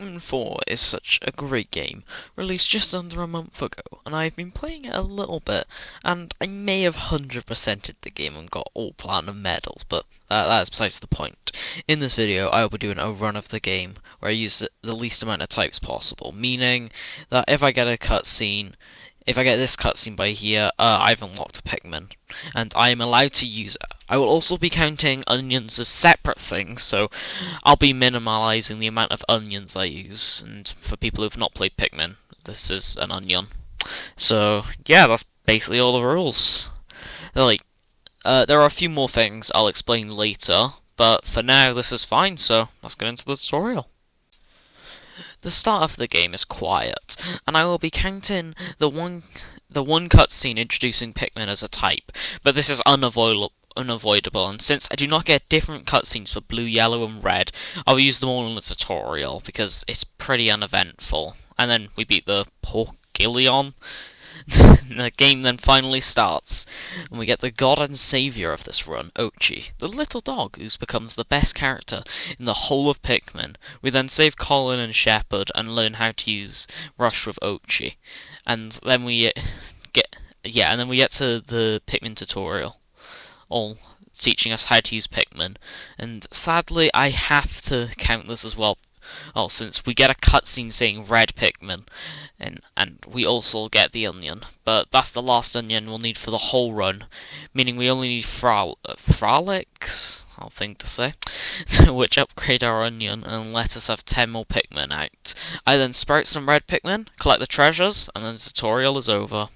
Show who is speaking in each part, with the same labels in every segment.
Speaker 1: Pikmin 4 is such a great game, released just under a month ago, and I've been playing it a little bit, and I may have 100%ed the game and got all platinum medals, but that's besides the point. In this video, I will be doing a run of the game, where I use the least amount of types possible, meaning that if I get a cutscene, if I get this cutscene by here, I've unlocked a Pikmin, and I am allowed to use it. I will also be counting onions as separate things, so I'll be minimalising the amount of onions I use, and for people who've not played Pikmin, this is an onion. So, yeah, that's basically all the rules. There are a few more things I'll explain later, but for now this is fine, so let's get into the tutorial. The start of the game is quiet, and I will be counting the one cutscene introducing Pikmin as a type, but this is unavoidable, and since I do not get different cutscenes for blue, yellow, and red, I'll use them all in the tutorial, because it's pretty uneventful. And then we beat the Porgillion. The game then finally starts, and we get the god and saviour of this run, Oatchi, the little dog who becomes the best character in the whole of Pikmin. We then save Colin and Shepard and learn how to use Rush with Oatchi, and then we get to the Pikmin tutorial, all teaching us how to use Pikmin. And sadly, I have to count this as well. Oh, since we get a cutscene saying red Pikmin, and we also get the onion, but that's the last onion we'll need for the whole run, meaning we only need frolics, I'll think to say, which upgrade our onion and let us have 10 more Pikmin out. I then sprout some red Pikmin, collect the treasures, and then the tutorial is over.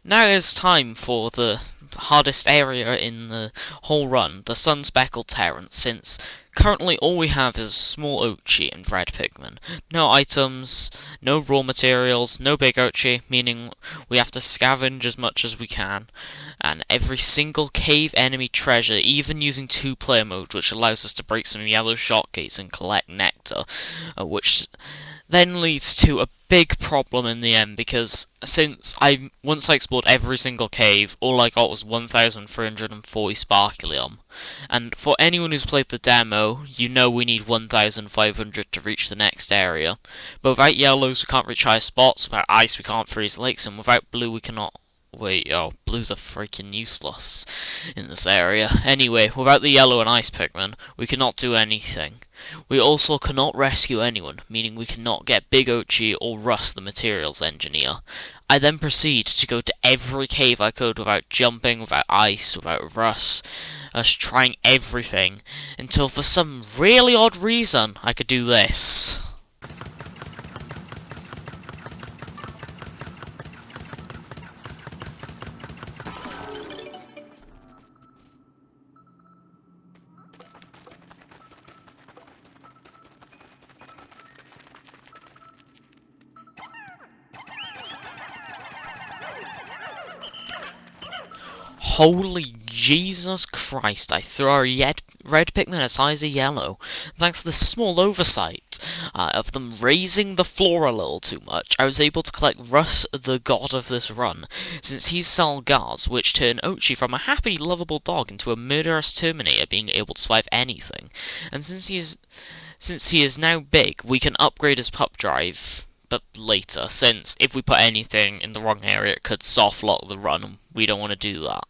Speaker 1: Now it's time for the hardest area in the whole run, the sun-speckled terrace, since currently all we have is small Oatchi and red Pikmin. No items, no raw materials, no big Oatchi, meaning we have to scavenge as much as we can, and every single cave enemy treasure, even using 2-player mode, which allows us to break some yellow shot gates and collect nectar, which then leads to a big problem in the end, because once I explored every single cave, all I got was 1,340 Sparklium. And for anyone who's played the demo, you know we need 1,500 to reach the next area. But without yellows we can't reach high spots, without ice we can't freeze lakes, and without blue we cannot... Wait, oh, blues are freaking useless in this area. Anyway, without the yellow and ice Pikmin, we cannot do anything. We also cannot rescue anyone, meaning we cannot get Big Oatchi or Russ the materials engineer. I then proceed to go to every cave I could without jumping, without ice, without Russ, trying everything, until for some really odd reason I could do this. Holy Jesus Christ, I threw a red Pikmin as high as a yellow. Thanks to this small oversight of them raising the floor a little too much, I was able to collect Russ, the god of this run, since he's Salgars, which turn Oatchi from a happy, lovable dog into a murderous Terminator being able to survive anything. And since he is now big, we can upgrade his pup drive, but later, since if we put anything in the wrong area it could soft lock the run, and we don't want to do that.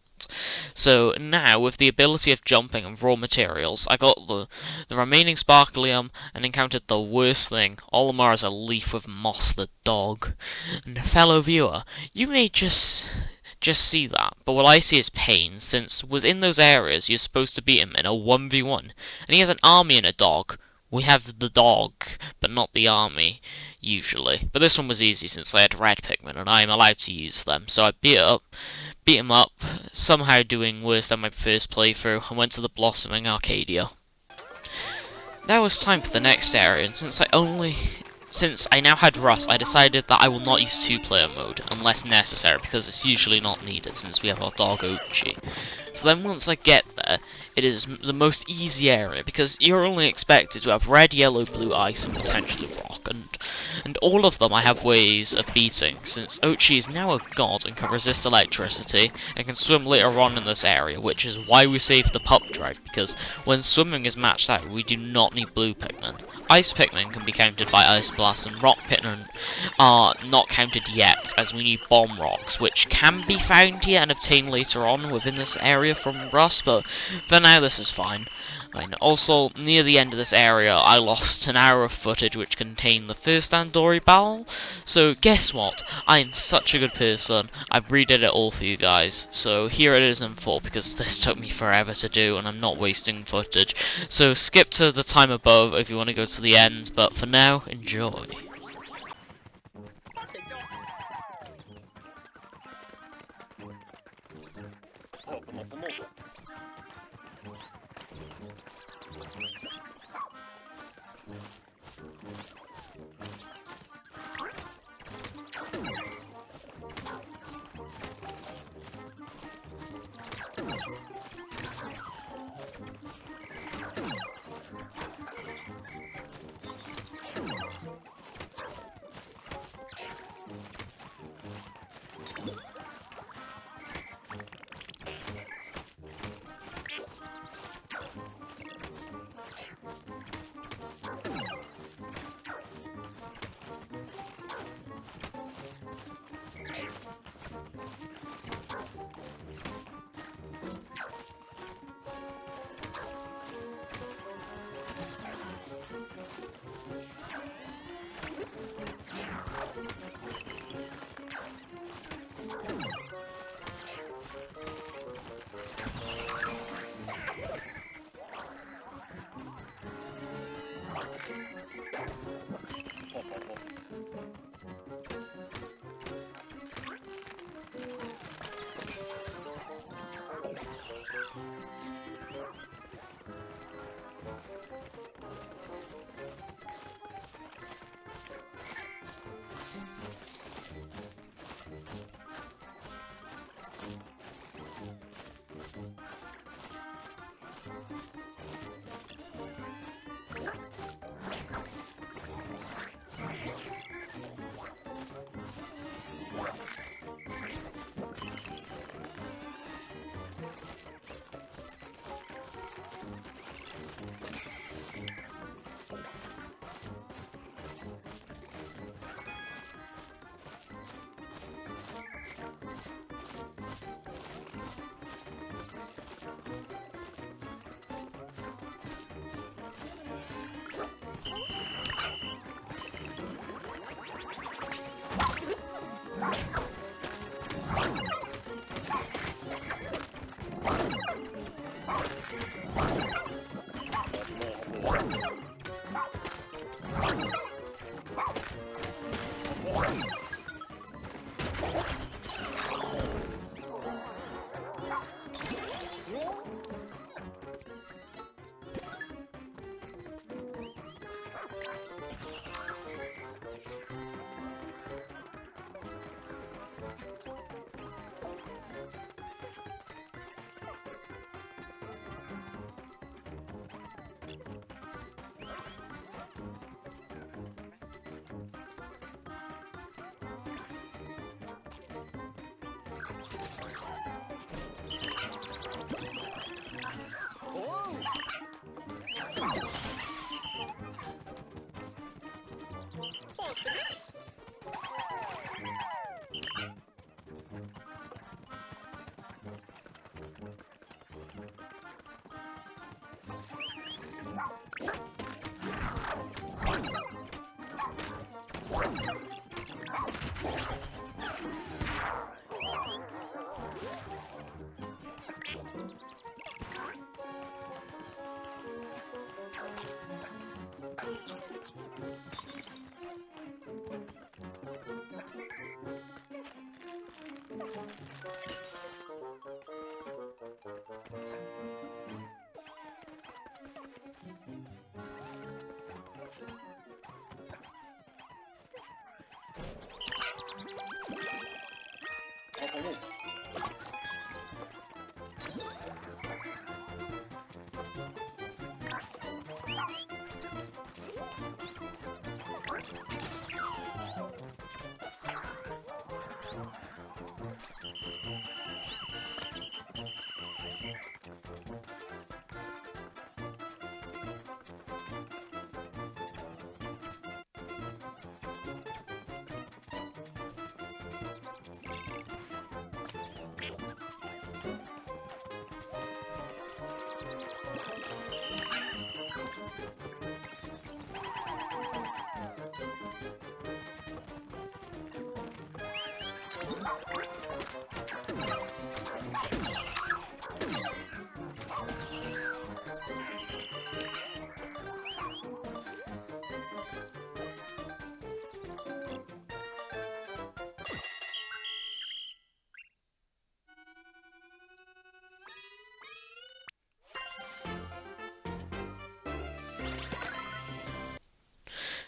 Speaker 1: So now, with the ability of jumping and raw materials, I got the remaining Sparklium and encountered the worst thing. Olimar is a leaf with Moss the dog. And fellow viewer, you may just see that, but what I see is pain, since within those areas you're supposed to beat him in a 1v1, and he has an army and a dog. We have the dog, but not the army, usually. But this one was easy since I had red Pikmin and I am allowed to use them, so I beat him up, somehow doing worse than my first playthrough, and went to the blossoming Arcadia. Now it was time for the next area, and since I now had Russ, I decided that I will not use 2-player mode unless necessary, because it's usually not needed since we have our dog Oatchi. So then once I get there, it is the most easy area, because you're only expected to have red, yellow, blue, ice, and potentially rock, and all of them I have ways of beating, since Ochi is now a god and can resist electricity, and can swim later on in this area, which is why we saved the pup drive, because when swimming is matched out, we do not need blue Pikmin. Ice Pikmin can be counted by Ice Blast, and Rock Pikmin are not counted yet, as we need Bomb Rocks, which can be found here and obtained later on within this area from Rust, but for now this is fine. And also, near the end of this area, I lost an hour of footage which contained the first Andori battle, so guess what? I'm such a good person, I've redid it all for you guys, so here it is in full, because this took me forever to do and I'm not wasting footage, so skip to the time above if you want to go to the end, but for now, enjoy.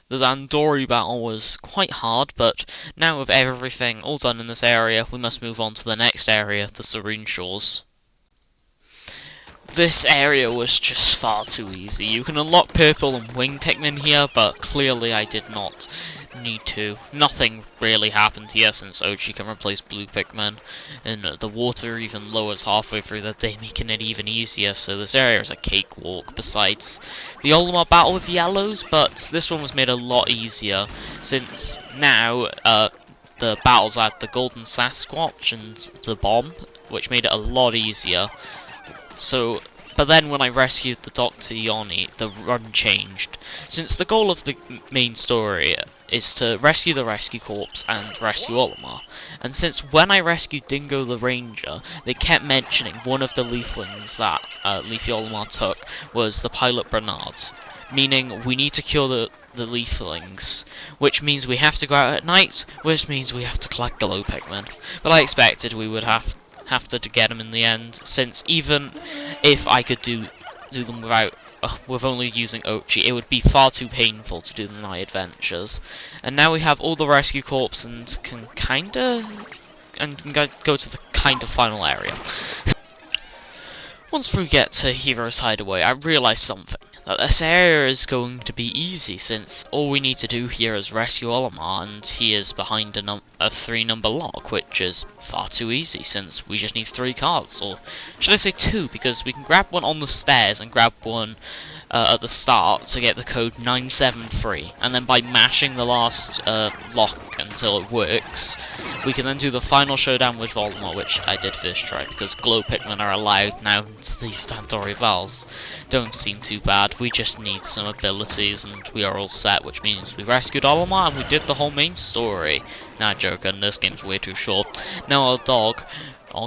Speaker 1: The Dandori battle was quite hard, but now with everything all done in this area, we must move on to the next area, the Serene Shores. This area was just far too easy. You can unlock purple and wing Pikmin here, but clearly I did not need to. Nothing really happened here since Ochi can replace blue Pikmin, and the water even lowers halfway through the day, making it even easier, so this area is a cakewalk. Besides the Olimar battle with yellows, but this one was made a lot easier, since now the battles had the Golden Sasquatch and the bomb, which made it a lot easier. So, but then when I rescued the Dr. Yoni, the run changed. Since the goal of the main story is to rescue the Rescue Corps and rescue Olimar, and since when I rescued Dingo the Ranger, they kept mentioning one of the leaflings that Leafy Olimar took was the Pilot Bernard, meaning we need to kill the leaflings, which means we have to go out at night, which means we have to collect glow Pikmin. But I expected we would have to get them in the end, since even if I could do them without with only using Ochi, it would be far too painful to do the night adventures. And now we have all the Rescue Corps and can go to the kind of final area. Once we get to Hero's Hideaway, I realised something. That this area is going to be easy, since all we need to do here is rescue Olimar, and he is behind a 3-number lock, which is far too easy, since we just need 3 cards, or should I say 2, because we can grab one on the stairs and grab one at the start to get the code 973, and then by mashing the last lock until it works, we can then do the final showdown with Olimar, which I did first try, because glow Pikmin are allowed now into these Dandori Vals. Don't seem too bad, we just need some abilities and we are all set, which means we rescued Olimar and we did the whole main story. Nah, joking, this game's way too short. Now our dog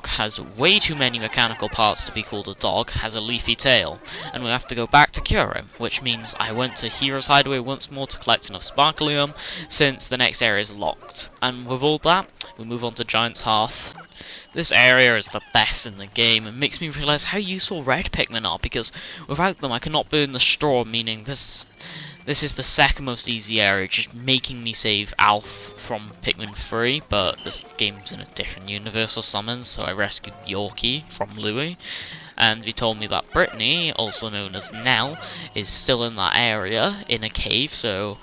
Speaker 1: has way too many mechanical parts to be called a dog, has a leafy tail, and we have to go back to cure him, which means I went to Hero's Hideaway once more to collect enough Sparklium, since the next area is locked. And with all that, we move on to Giant's Hearth. This area is the best in the game and makes me realise how useful red Pikmin are, because without them I cannot burn the straw, meaning this is the second most easy area, just making me save Alf from Pikmin 3, but this game's in a different universe or something, so I rescued Yorkie from Louie, and he told me that Brittany, also known as Nell, is still in that area, in a cave, so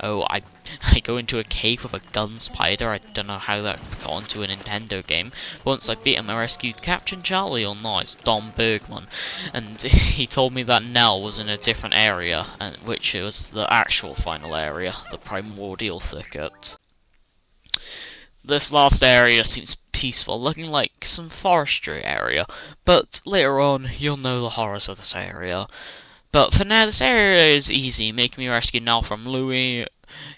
Speaker 1: I go into a cave with a gun spider. I don't know how that got onto a Nintendo game. Once I beat him, I rescued Captain Charlie, or no, it's Don Bergman. And he told me that Nell was in a different area, and which was the actual final area, the Primordial Thicket. This last area seems peaceful, looking like some forestry area, but later on you'll know the horrors of this area. But for now, this area is easy, making me rescue Nell from Louie,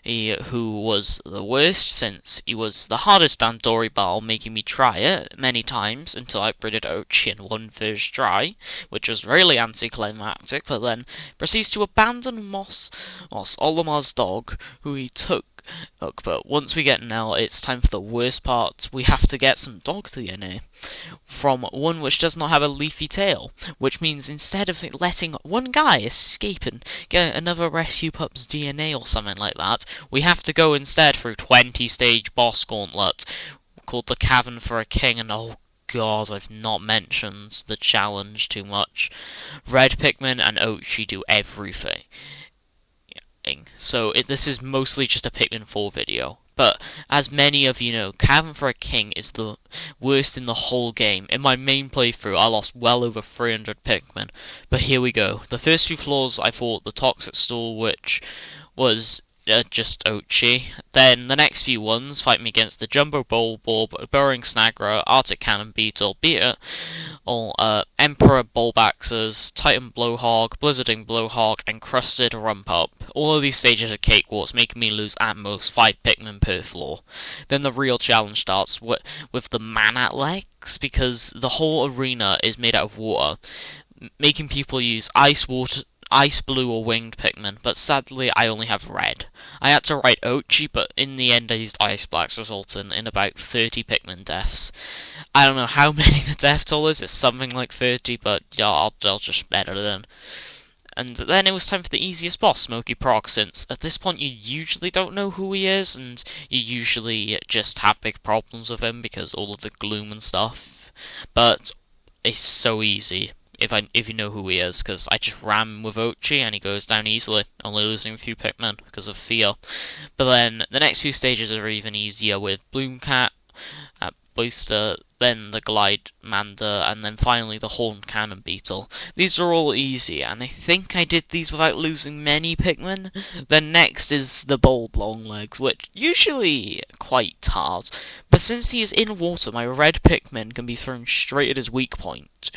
Speaker 1: who was the worst, since he was the hardest Dandori battle, making me try it many times until I upgraded Ochi in one first try, which was really anticlimactic, but then proceeds to abandon Moss, Olimar's dog, who he took. But once we get Nell, it's time for the worst part. We have to get some dog DNA from one which does not have a leafy tail, which means instead of letting one guy escape and get another rescue pup's DNA or something like that, we have to go instead through 20-stage boss gauntlet called the Cavern for a King, and oh god, I've not mentioned the challenge too much. Red Pikmin and Ochi do everything. So this is mostly just a Pikmin 4 video. But as many of you know, Cavern for a King is the worst in the whole game. In my main playthrough, I lost well over 300 Pikmin. But here we go. The first few floors, I fought the Toxic Stool, which was just Ochi. Then the next few ones fight me against the Jumbo Bulborb, Burrowing Snagra, Arctic Cannon Beetle, Emperor Bulbaxers, Titan Blowhog, Blizzarding Blowhog, and Crusted Rumpup. All of these stages are cakewalks, making me lose at most 5 Pikmin per floor. Then the real challenge starts with the Manat legs, because the whole arena is made out of water, making people use ice, blue, or winged Pikmin, but sadly I only have red. I had to write Ochi, but in the end I used Ice Blacks, resulting in about 30 Pikmin deaths. I don't know how many the death toll is, it's something like 30, but yeah, I'll just edit it in. And then it was time for the easiest boss, Smoky Prog, since at this point you usually don't know who he is, and you usually just have big problems with him because all of the gloom and stuff. But it's so easy if you know who he is, because I just ram with Ochi and he goes down easily, only losing a few Pikmin because of fear. But then the next few stages are even easier with Bloomcat, Booster, then the Glide Mander, and then finally the Horn Cannon Beetle. These are all easy, and I think I did these without losing many Pikmin. Then next is the Bold Longlegs, which usually quite hard, but since he is in water, my red Pikmin can be thrown straight at his weak point.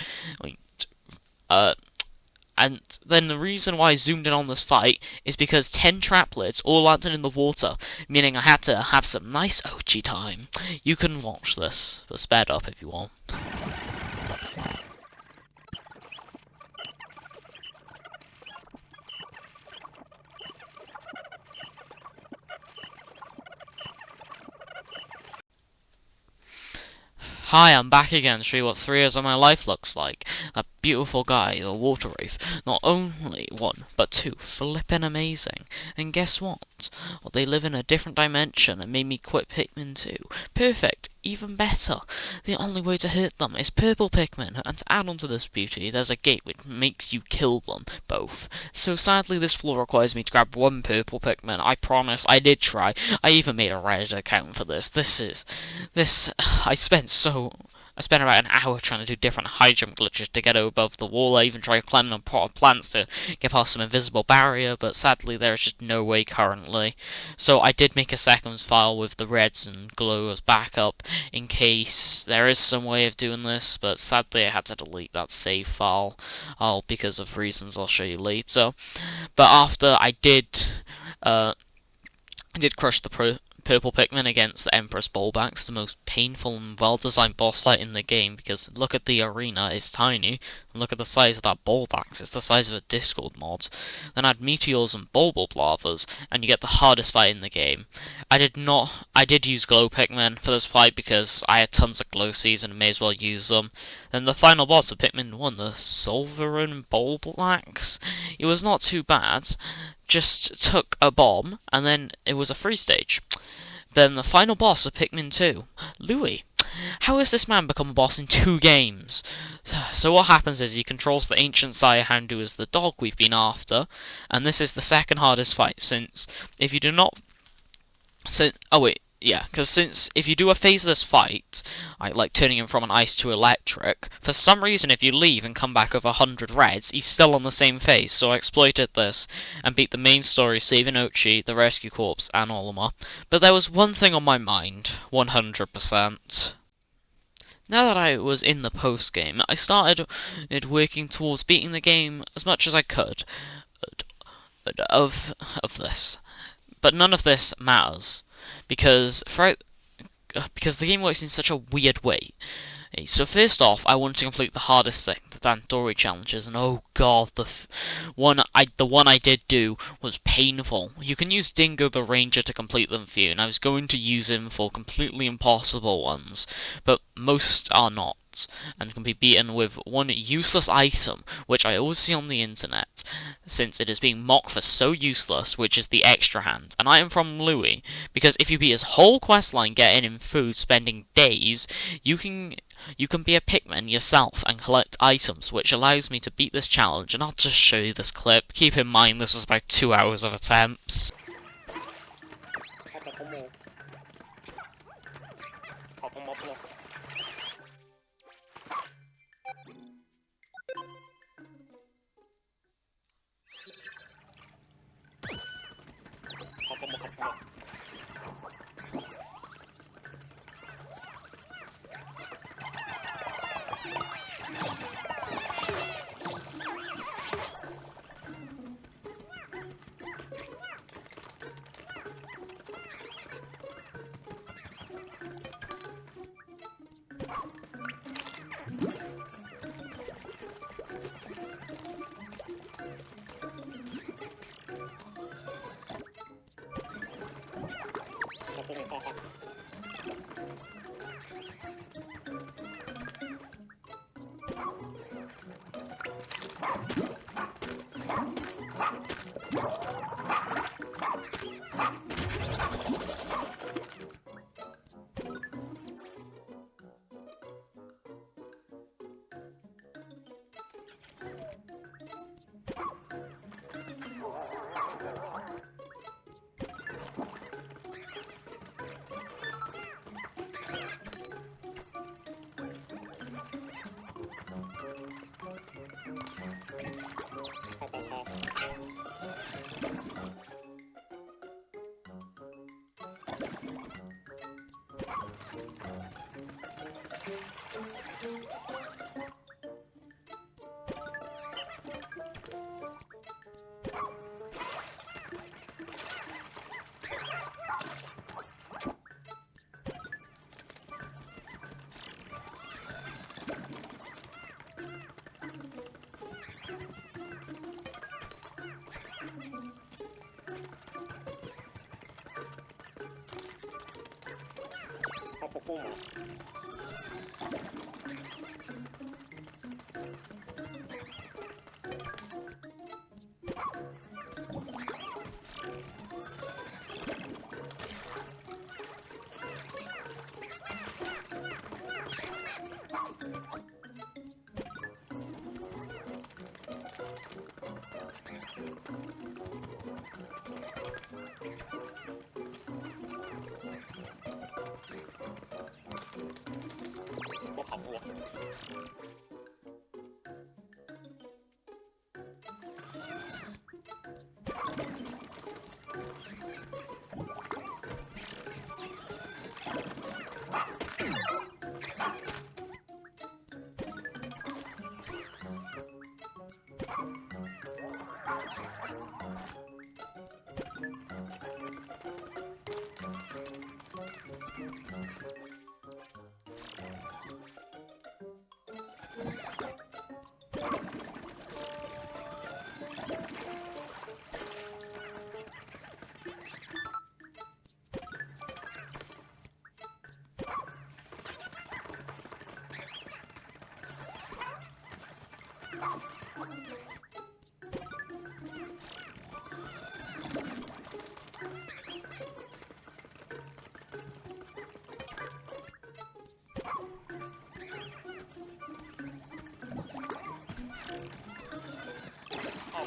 Speaker 1: And then the reason why I zoomed in on this fight is because 10 traplets all landed in the water, meaning I had to have some nice Ochi time. You can watch this, but sped up if you want. Hi, I'm back again to show you what 3 years of my life looks like. That beautiful guy, the water wraith. Not only 1, but 2. Flippin' amazing. And guess what? Well, they live in a different dimension and made me quit Pikmin 2. Perfect. Even better. The only way to hurt them is purple Pikmin, and to add on to this beauty, there's a gate which makes you kill them both. So sadly this floor requires me to grab 1 purple Pikmin. I promise, I did try. I even made a Reddit account for this. I spent about an hour trying to do different high jump glitches to get above the wall. I even tried climbing on pot of plants to get past some invisible barrier, but sadly there is just no way currently. So I did make a second file with the reds and glow as backup in case there is some way of doing this, but sadly I had to delete that save file because of reasons I'll show you later. But after I did crush the purple Pikmin against the Empress Bulbax, the most painful and well-designed boss fight in the game, because look at the arena, it's tiny, and look at the size of that Bulbax, it's the size of a Discord mod. Then add Meteors and Bulbul Lavas, and you get the hardest fight in the game. I did use Glow Pikmin for this fight because I had tons of Glow Seeds and may as well use them. Then the final boss of Pikmin 1, the Solveran Bulblax, it was not too bad, just took a bomb, and then it was a free stage. Then the final boss of Pikmin 2, Louis. How has this man become a boss in 2 games? So what happens is he controls the ancient Sire Hound, who is the dog we've been after, and this is the second hardest fight, since if you do not... since if you do a phaseless fight, like turning him from an ice to electric, for some reason if you leave and come back with 100 reds, he's still on the same phase, so I exploited this and beat the main story, saving Ochi, the rescue corps, and Olimar. But there was one thing on my mind, 100%. Now that I was in the post-game, I started working towards beating the game as much as I could of this. But none of this matters, because the game works in such a weird way. So first off, I wanted to complete the hardest thing, the Dandori challenges, and oh god, the one I did do was painful. You can use Dingo the Ranger to complete them for you, and I was going to use him for completely impossible ones, but most are not, and can be beaten with one useless item, which I always see on the internet, since it is being mocked for so useless, which is the extra hand, an item from Louis, because if you beat his whole questline getting him food, spending days, you can be a Pikmin yourself and collect items, which allows me to beat this challenge, and I'll just show you this clip. Keep in mind this was about 2 hours of attempts.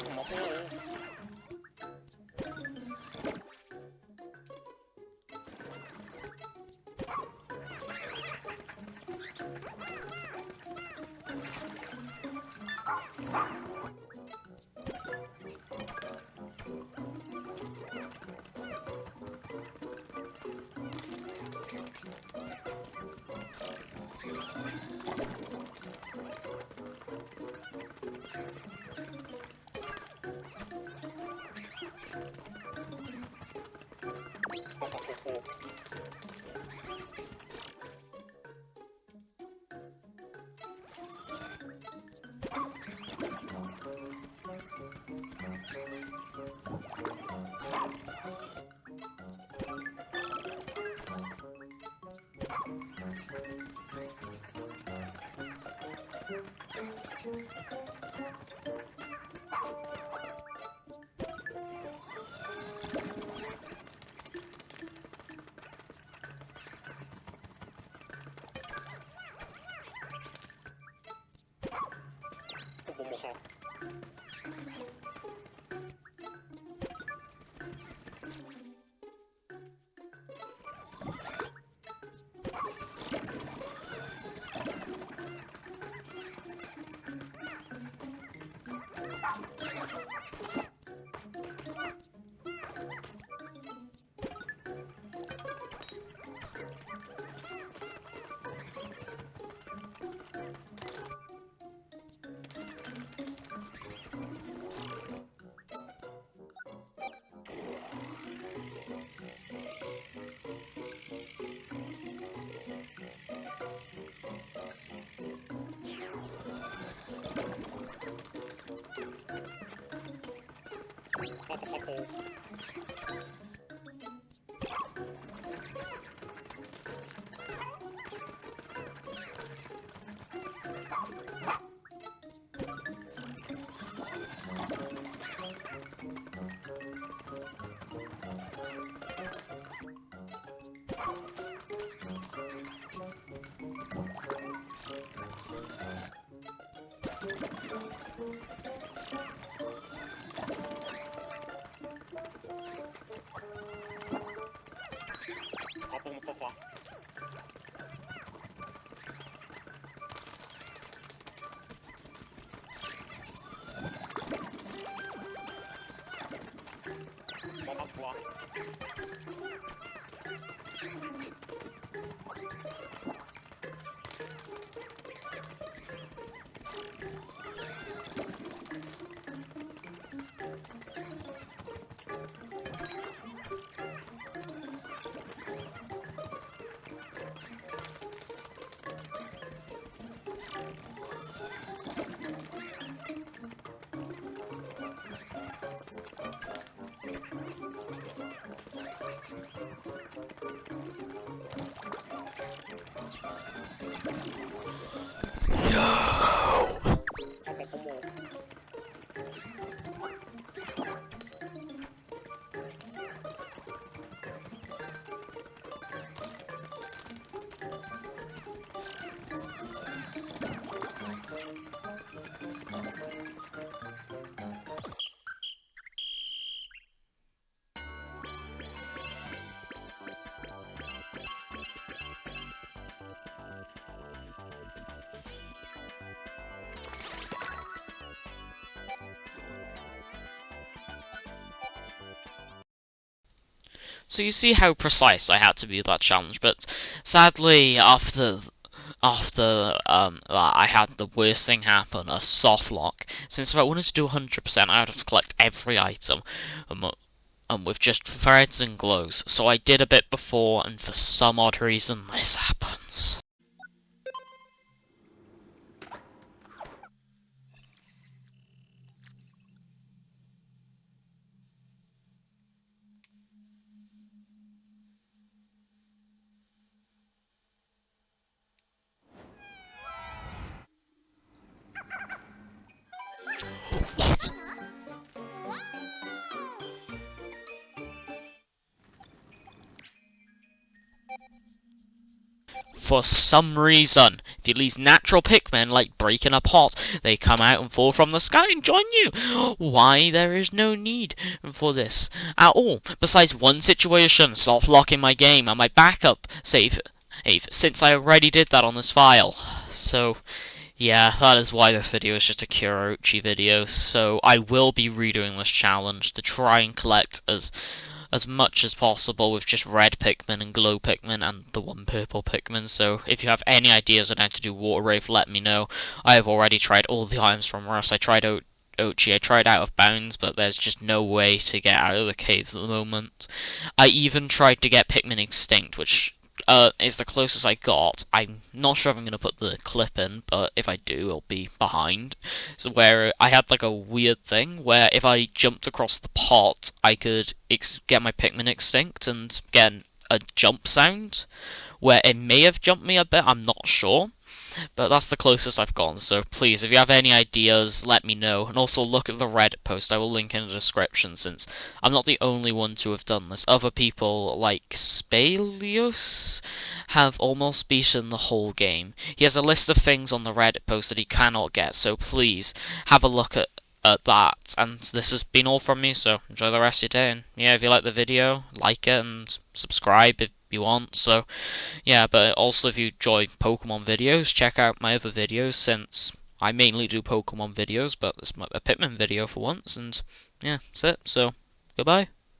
Speaker 2: ผมมาพูดผมบอกครับเอาผมบอกว่าบอกว่า
Speaker 1: So you see how precise I had to be with that challenge, but sadly, after I had the worst thing happen, a soft lock. Since if I wanted to do 100%, I would have to collect every item, um, with just threads and glows. So I did a bit before, and for some odd reason, this happens. What? For some reason, if you use natural Pikmin, like breaking a pot, they come out and fall from the sky and join you. Why, there is no need for this at all. Besides one situation, soft locking my game and my backup save, since I already did that on this file. So, yeah, that is why this video is just a Kurochi video. So I will be redoing this challenge to try and collect as much as possible with just red Pikmin and glow Pikmin and the one purple Pikmin. So if you have any ideas on how to do Water Wraith, let me know. I have already tried all the items from Russ. I tried Ochi, I tried Out of Bounds, but there's just no way to get out of the caves at the moment. I even tried to get Pikmin Extinct, which is the closest I got. I'm not sure if I'm going to put the clip in, but if I do, it'll be behind. So where I had like a weird thing where if I jumped across the pot, I could get my Pikmin Extinct and get a jump sound, where it may have jumped me a bit, I'm not sure. But that's the closest I've gone, so please, if you have any ideas, let me know. And also look at the Reddit post, I will link in the description, since I'm not the only one to have done this. Other people, like Spalios, have almost beaten the whole game. He has a list of things on the Reddit post that he cannot get, so please, have a look at that. And this has been all from me, so enjoy the rest of your day. And yeah, if you like the video, like it and subscribe if you want. So yeah, but also if you enjoy Pokemon videos, check out my other videos, since I mainly do Pokemon videos, but this might be a Pikmin video for once. And yeah, that's it. So goodbye.